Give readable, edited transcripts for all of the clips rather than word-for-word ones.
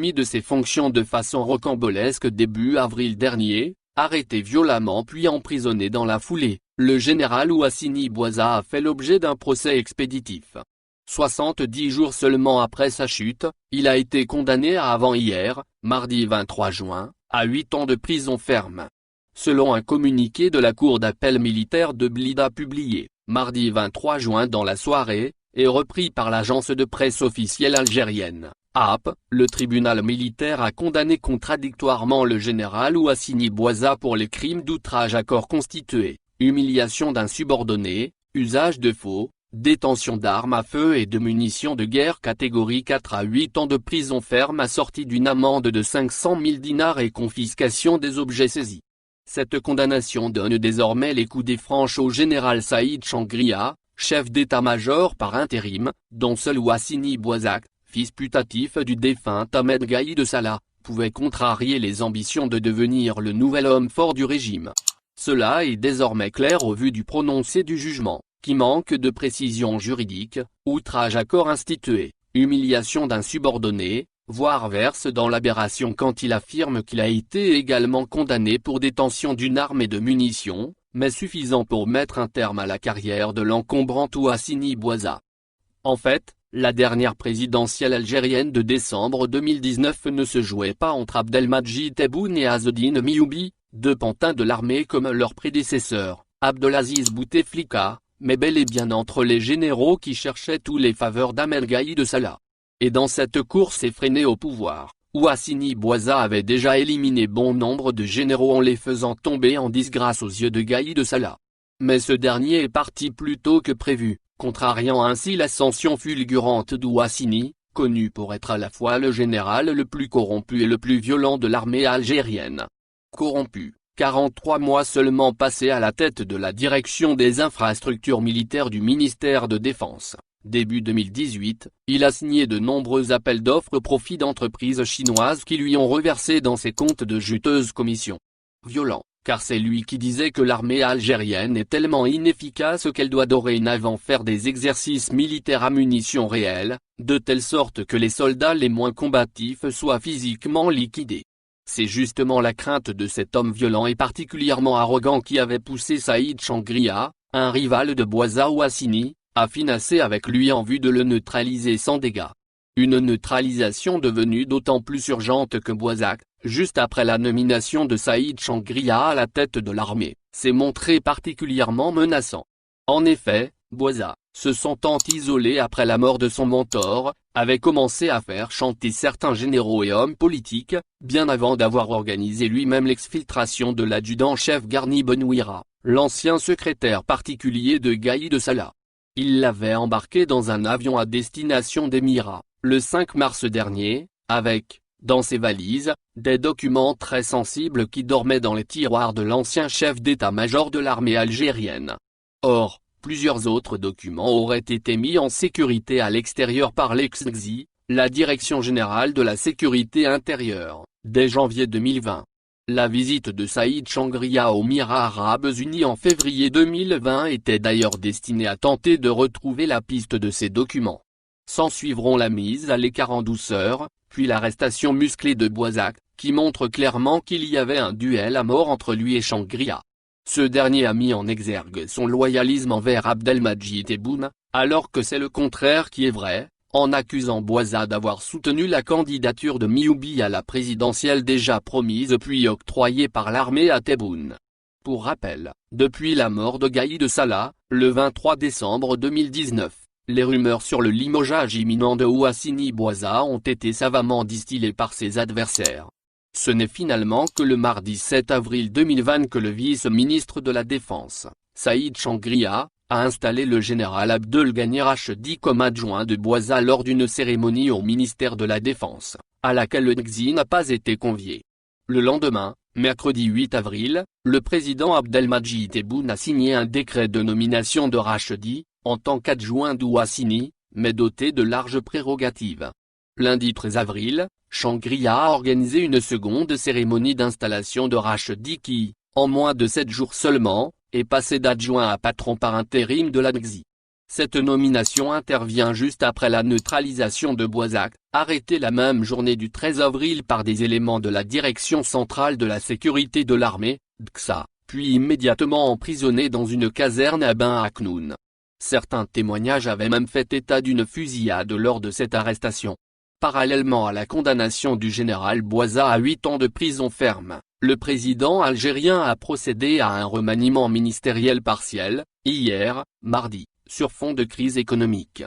démis de ses fonctions de façon rocambolesque début avril dernier, arrêté violemment puis emprisonné dans la foulée. Le général Ouassini Bouaza a fait l'objet d'un procès expéditif. 70 jours seulement après sa chute, il a été condamné à avant-hier, mardi 23 juin, à 8 ans de prison ferme. Selon un communiqué de la Cour d'appel militaire de Blida publié, mardi 23 juin dans la soirée, et repris par l'agence de presse officielle algérienne, AP, le tribunal militaire a condamné contradictoirement le général Ouassini Bouaza pour les crimes d'outrage à corps constitué, humiliation d'un subordonné, usage de faux, détention d'armes à feu et de munitions de guerre catégorie 4 à 8 ans de prison ferme assortie d'une amende de 500 000 dinars et confiscation des objets saisis. Cette condamnation donne désormais les coups des franches au général Saïd Changria, chef d'état-major par intérim, dont seul Ouassini Bouaza, fils putatif du défunt Ahmed Gaïd Salah, pouvait contrarier les ambitions de devenir le nouvel homme fort du régime. Cela est désormais clair au vu du prononcé du jugement, qui manque de précision juridique, outrage à corps institué, humiliation d'un subordonné, voire verse dans l'aberration quand il affirme qu'il a été également condamné pour détention d'une arme et de munitions, mais suffisant pour mettre un terme à la carrière de l'encombrant Ouassini Bouaza. En fait, la dernière présidentielle algérienne de décembre 2019 ne se jouait pas entre Abdelmadjid Tebboune et Azzedine Mioubi, deux pantins de l'armée comme leurs prédécesseurs, Abdelaziz Bouteflika, mais bel et bien entre les généraux qui cherchaient tous les faveurs d'Ahmed Gaïd Salah. Et dans cette course effrénée au pouvoir, Ouassini Bouaza avait déjà éliminé bon nombre de généraux en les faisant tomber en disgrâce aux yeux de Gaïd Salah. Mais ce dernier est parti plus tôt que prévu, contrariant ainsi l'ascension fulgurante d'Ouassini, connu pour être à la fois le général le plus corrompu et le plus violent de l'armée algérienne. Corrompu, 43 mois seulement passés à la tête de la direction des infrastructures militaires du ministère de Défense. Début 2018, il a signé de nombreux appels d'offres au profit d'entreprises chinoises qui lui ont reversé dans ses comptes de juteuses commissions. Violent, car c'est lui qui disait que l'armée algérienne est tellement inefficace qu'elle doit dorénavant faire des exercices militaires à munitions réelles, de telle sorte que les soldats les moins combatifs soient physiquement liquidés. C'est justement la crainte de cet homme violent et particulièrement arrogant qui avait poussé Saïd Changria, un rival de Bouaza Ouassini, à finasser avec lui en vue de le neutraliser sans dégâts. Une neutralisation devenue d'autant plus urgente que Bouaza, juste après la nomination de Saïd Changria à la tête de l'armée, s'est montré particulièrement menaçant. En effet, Bouaza, se sentant isolé après la mort de son mentor, avait commencé à faire chanter certains généraux et hommes politiques, bien avant d'avoir organisé lui-même l'exfiltration de l'adjudant-chef Garni Benouira, l'ancien secrétaire particulier de Gaïd Salah. Il l'avait embarqué dans un avion à destination d'Émirats, le 5 mars dernier, avec, dans ses valises, des documents très sensibles qui dormaient dans les tiroirs de l'ancien chef d'état-major de l'armée algérienne. Or, plusieurs autres documents auraient été mis en sécurité à l'extérieur par l'ex-DGSI, la Direction générale de la sécurité intérieure, dès janvier 2020. La visite de Saïd Changria aux Émirats arabes unis en février 2020 était d'ailleurs destinée à tenter de retrouver la piste de ces documents. S'ensuivront la mise à l'écart en douceur, puis l'arrestation musclée de Bouaza, qui montre clairement qu'il y avait un duel à mort entre lui et Changria. Ce dernier a mis en exergue son loyalisme envers Abdelmadjid Tebboune, alors que c'est le contraire qui est vrai, en accusant Bouaza d'avoir soutenu la candidature de Mioubi à la présidentielle déjà promise puis octroyée par l'armée à Tebboune. Pour rappel, depuis la mort de Gaïd Salah, le 23 décembre 2019, les rumeurs sur le limogeage imminent de Ouassini Bouaza ont été savamment distillées par ses adversaires. Ce n'est finalement que le mardi 7 avril 2020 que le vice-ministre de la Défense, Saïd Changria, a installé le général Abdelghani Rachedi comme adjoint de Bouaza lors d'une cérémonie au ministère de la Défense, à laquelle le DGSI n'a pas été convié. Le lendemain, mercredi 8 avril, le président Abdelmadjid Tebboune a signé un décret de nomination de Rachedi, en tant qu'adjoint d'Ouassini, mais doté de larges prérogatives. Lundi 13 avril, Changria a organisé une seconde cérémonie d'installation de Rachedi qui, en moins de 7 jours seulement, est passé d'adjoint à patron par intérim de la DGSI. Cette nomination intervient juste après la neutralisation de Bouazzak, arrêté la même journée du 13 avril par des éléments de la Direction centrale de la sécurité de l'armée, DXA, puis immédiatement emprisonné dans une caserne à Ben Aknoun. Certains témoignages avaient même fait état d'une fusillade lors de cette arrestation. Parallèlement à la condamnation du général Bouazzak à 8 ans de prison ferme, le président algérien a procédé à un remaniement ministériel partiel, hier, mardi, sur fond de crise économique.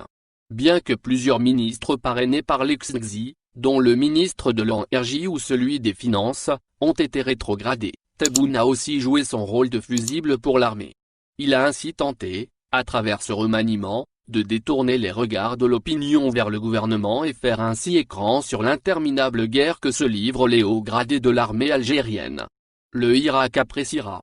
Bien que plusieurs ministres parrainés par l'ex-Xi, dont le ministre de l'Énergie ou celui des Finances, ont été rétrogradés, Tebboune a aussi joué son rôle de fusible pour l'armée. Il a ainsi tenté, à travers ce remaniement, de détourner les regards de l'opinion vers le gouvernement et faire ainsi écran sur l'interminable guerre que se livrent les hauts gradés de l'armée algérienne. Le Irak appréciera.